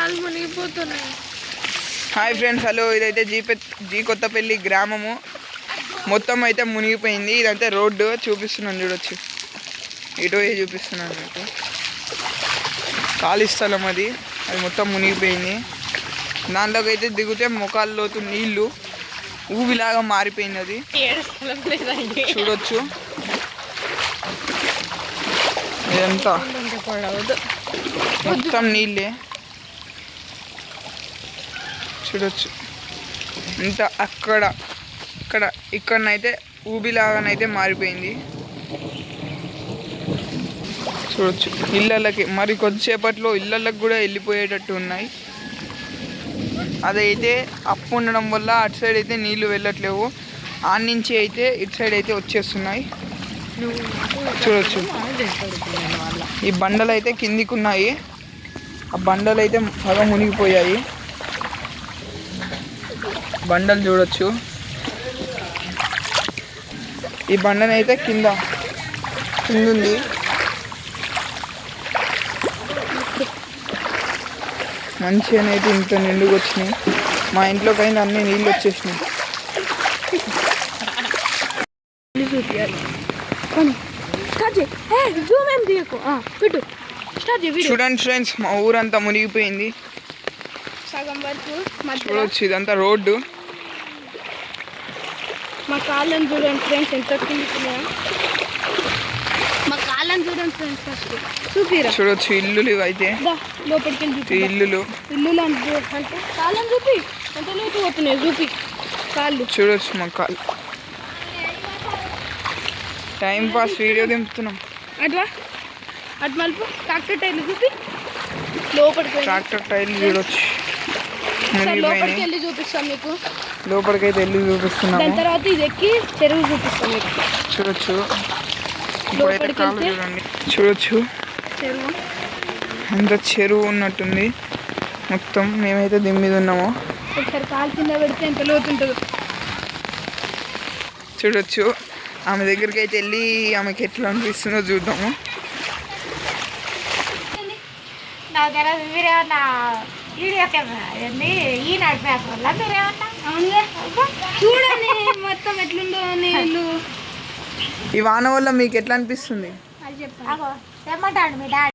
కాలు మునిగిపోతున్నాయి. Hi friends, hello. ఇదైతే జీ కొత్తపల్లి గ్రామము. మొత్తం అయితే మునిగిపోయింది. ఇదంతా రోడ్డు చూపిస్తున్నాను, చూడొచ్చు. ఇటు చూపిస్తున్నాను మీకు. ఖాళీ స్థలం అది మొత్తం మునిగిపోయింది. దాంట్లోకి అయితే దిగితే మొఖాల లోతు నీళ్లు ఊబిలాగా మారిపోయింది. అది చూడొచ్చు. ఇదంతా మొత్తం నీళ్ళే చూడొచ్చు. ఇంత ఇక్కడనైతే ఊబిలాగానైతే మారిపోయింది చూడొచ్చు. ఇళ్ళకి మరి కొద్దిసేపట్లో ఇళ్ళకి కూడా వెళ్ళిపోయేటట్టు ఉన్నాయి. అదైతే అప్పు ఉండడం వల్ల అటు సైడ్ అయితే నీళ్లు వెళ్ళట్లేవు. ఆన్ నుంచి అయితే ఇటు సైడ్ అయితే వచ్చేస్తున్నాయి చూడొచ్చు. ఈ బండలు అయితే కిందికి ఉన్నాయి. ఆ బండలు అయితే సగం మునిగిపోయాయి. బండలు చూడొచ్చు. ఈ బండనైతే కింద ఉంది. మంచిగానైతే ఇంత నిండుగా వచ్చినాయి. మా ఇంట్లోకి అయినా అన్ని నీళ్ళు వచ్చేసినాయి. చూడండి ఫ్రెండ్స్, మా ఊరంతా మునిగిపోయింది చూడొచ్చు. ఇదంతా రోడ్డు. మా కాళ్ళని చూడండి ఫ్రెండ్స్, ఎంత కిందికున్నాయో. మా కాళ్ళని చూడండి ఫ్రెండ్స్, ఫస్ట్ చూపిరా. చూడొచ్చు ఇల్లులు ఇవైతే. లోపలికి ఇల్లులు అంటే కాళ్ళని చూపి ఎంత లోతు పోతున్నాయి. చూపి కాళ్ళు చూడొచ్చు. మా కాళ్ళు టైం పాస్ వీడియో దింపుతున్నాం. అటు మలుపు ట్రాక్టర్ టైర్లు చూపి. లోపలికి ట్రాక్టర్ టైర్లు చూడొచ్చు. లోపలికి వెళ్ళి చూపిస్తాం మీకు. లోపలికైతే వెళ్ళి చూపిస్తున్నాము. దాని తర్వాత ఇది ఎక్కి చెరువు చూపిస్తాం మీకు. చూడొచ్చు. చూడండి, చూడొచ్చు. అంత చెరువు ఉన్నట్టుంది మొత్తం. మేమైతే దీని మీద ఉన్నాము. ఒకసారి కాలు కింద పెడితే ఎంత లోతు ఉంటుందో చూడొచ్చు. ఆమె దగ్గరికి అయితే వెళ్ళి ఆమెకి ఎట్లా అనిపిస్తుందో చూద్దాము. చూడండి మొత్తం ఎట్లుందో నీళ్ళు. ఈ వాన వల్ల మీకు ఎట్లా అనిపిస్తుంది? అది చెప్పండి.